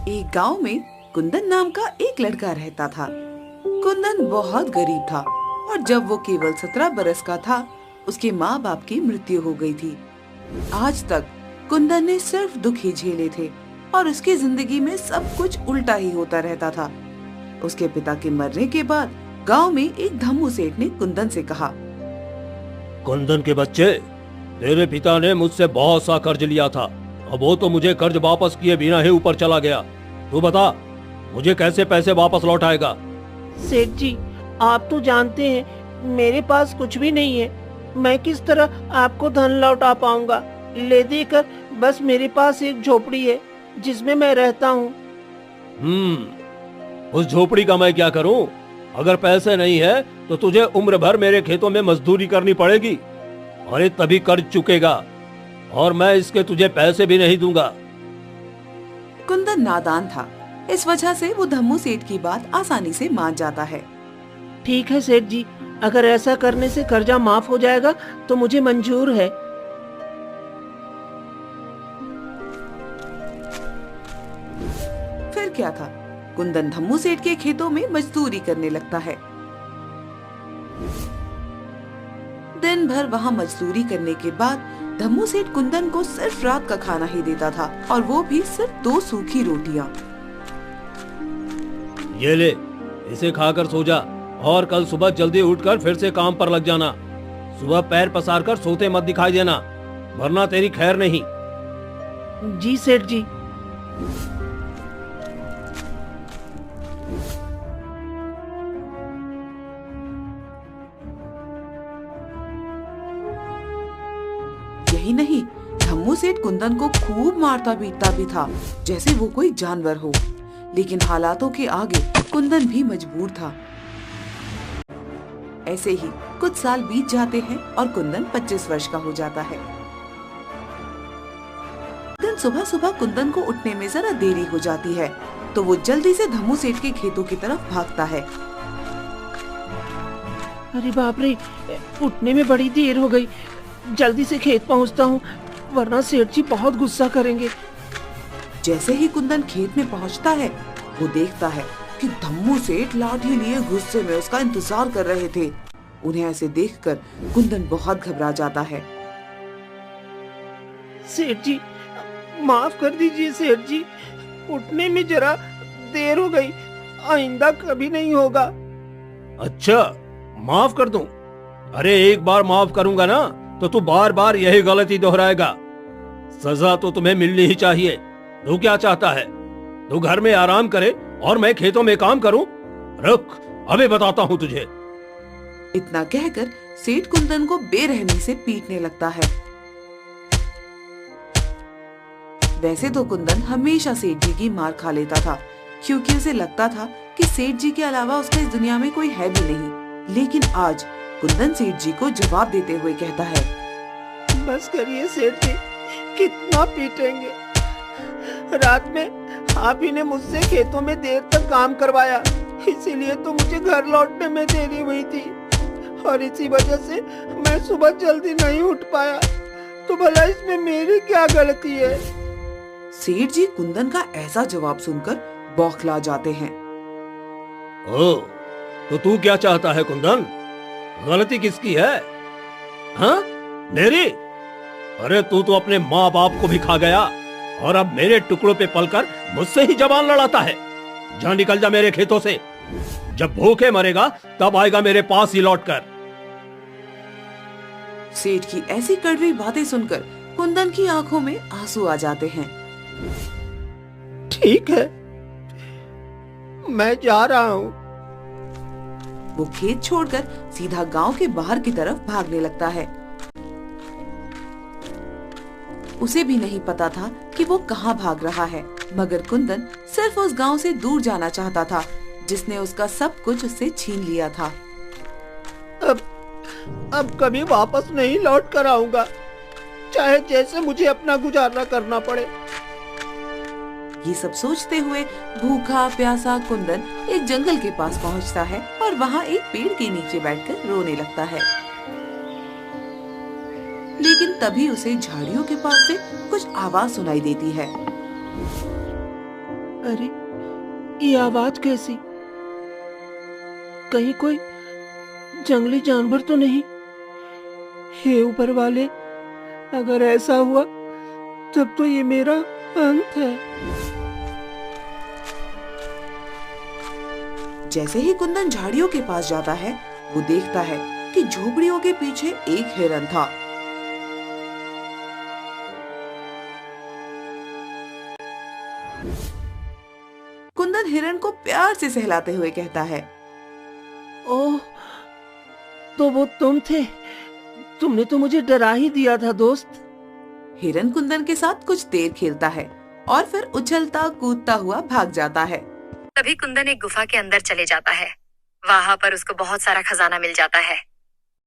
एक गांव में कुंदन नाम का एक लड़का रहता था। कुंदन बहुत गरीब था और जब वो केवल 17 बरस का था, उसके माँ बाप की मृत्यु हो गई थी। आज तक कुंदन ने सिर्फ दुख ही झेले थे और उसकी जिंदगी में सब कुछ उल्टा ही होता रहता था। उसके पिता के मरने के बाद गांव में एक धम्मू सेठ ने कुंदन से कहा, कुंदन के बच्चे, तेरे पिता ने मुझसे बहुत सा कर्ज लिया था। अब वो तो मुझे कर्ज वापस किए बिना ही ऊपर चला गया। तू बता, मुझे कैसे पैसे वापस लौटाएगा? सेठ जी, आप तो जानते हैं मेरे पास कुछ भी नहीं है। मैं किस तरह आपको धन लौटा पाऊंगा? ले देकर बस मेरे पास एक झोपड़ी है जिसमें मैं रहता हूँ। उस झोपड़ी का मैं क्या करूँ? अगर पैसे नहीं है तो तुझे उम्र भर मेरे खेतों में मजदूरी करनी पड़ेगी। अरे तभी कर्ज चुकेगा और मैं इसके तुझे पैसे भी नहीं दूंगा। कुंदन नादान था, इस वजह से वो धम्मू सेठ की बात आसानी से मान जाता है। ठीक है सेठ जी, अगर ऐसा करने से कर्जा माफ हो जाएगा तो मुझे मंजूर है। फिर क्या था, कुंदन धम्मू सेठ के खेतों में मजदूरी करने लगता है। दिन भर वहाँ मजदूरी करने के बाद धम्मू सेठ कुंदन को सिर्फ रात का खाना ही देता था और वो भी सिर्फ 2 सूखी रोटियां। ये ले, इसे खाकर सो जा और कल सुबह जल्दी उठकर फिर से काम पर लग जाना। सुबह पैर पसार कर सोते मत दिखाई देना, वरना तेरी खैर नहीं। जी सेठ जी। यही नहीं, धम्मू सेठ कुंदन को खूब मारता पीटता भी था, जैसे वो कोई जानवर हो। लेकिन हालातों के आगे कुंदन भी मजबूर था। ऐसे ही कुछ साल बीत जाते हैं और कुंदन 25 वर्ष का हो जाता है। दिन सुबह सुबह कुंदन को उठने में जरा देरी हो जाती है, तो वो जल्दी से धम्मू सेठ के खेतों की तरफ भागता है। अरे बाप रे, उठने में बड़ी देर हो गई। जल्दी से खेत पहुंचता हूँ, वरना सेठ जी बहुत गुस्सा करेंगे। जैसे ही कुंदन खेत में पहुंचता है, वो देखता है कि धम्मू सेठ लाठी लिए गुस्से में उसका इंतजार कर रहे थे। उन्हें ऐसे देखकर कुंदन बहुत घबरा जाता है। सेठ जी, माफ कर दीजिए सेठ जी, उठने में जरा देर हो गई, आइंदा कभी नहीं होगा। अच्छा, माफ कर दूं? अरे एक बार माफ करूंगा ना तो तू बार बार यही गलती दोहराएगा। सजा तो तुम्हें मिलनी ही चाहिए। तू क्या चाहता है? तू घर में आराम करे और मैं खेतों में काम करूं? रुक, अभी बताता हूं तुझे। इतना कहकर सेठ कुंदन को बेरहमी से पीटने लगता है। वैसे तो कुंदन हमेशा सेठ जी की मार खा लेता था, क्योंकि उसे लगता था कि सेठ जी के अलावा उसका इस दुनिया में कोई है भी नहीं। लेकिन आज कुंदन सेठ जी को जवाब देते हुए कहता है, बस करिए सेठ जी, कितना पीटेंगे? रात में आप ही ने मुझसे खेतों में देर तक काम करवाया, इसीलिए तो मुझे घर लौटने में देरी हुई थी और इसी वजह से मैं सुबह जल्दी नहीं उठ पाया। तो भला इसमें मेरी क्या गलती है? सेठ जी कुंदन का ऐसा जवाब सुनकर बौखला जाते हैं। ओ, तो तू क्या चाहता है कुंदन? गलती किसकी है? हाँ, मेरी? अरे तू तो अपने माँ बाप को भी खा गया और अब मेरे टुकड़ों पे पलकर मुझसे ही जबान लड़ाता है। जा निकल जा मेरे खेतों से। जब भूखे मरेगा तब आएगा मेरे पास ही लौटकर। सेठ की ऐसी कड़वी बातें सुनकर कुंदन की आंखों में आंसू आ जाते हैं। ठीक है, मैं जा रहा हूँ। वो खेत छोड़कर सीधा गांव के बाहर की तरफ भागने लगता है। उसे भी नहीं पता था कि वो कहाँ भाग रहा है, मगर कुंदन सिर्फ उस गांव से दूर जाना चाहता था जिसने उसका सब कुछ उससे छीन लिया था। अब कभी वापस नहीं लौट कर आऊंगा, चाहे जैसे मुझे अपना गुजारा करना पड़े। ये सब सोचते हुए भूखा प्यासा कुंदन एक जंगल के पास पहुंचता है और वहाँ एक पेड़ के नीचे बैठकर रोने लगता है। लेकिन तभी उसे झाड़ियों के पास से कुछ आवाज सुनाई देती है। अरे, ये आवाज कैसी? कहीं कोई जंगली जानवर तो नहीं? हे ऊपर वाले, अगर ऐसा हुआ तब तो ये मेरा अंत है। जैसे ही कुंदन झाड़ियों के पास जाता है, वो देखता है कि झोपड़ियों के पीछे एक हिरन था। कुंदन हिरन को प्यार से सहलाते हुए कहता है, ओह, तो वो तुम थे। तुमने तो मुझे डरा ही दिया था दोस्त। हिरन कुंदन के साथ कुछ देर खेलता है और फिर उछलता कूदता हुआ भाग जाता है। तभी कुंदन एक गुफा के अंदर चले जाता है। वहां पर उसको बहुत सारा खजाना मिल जाता है।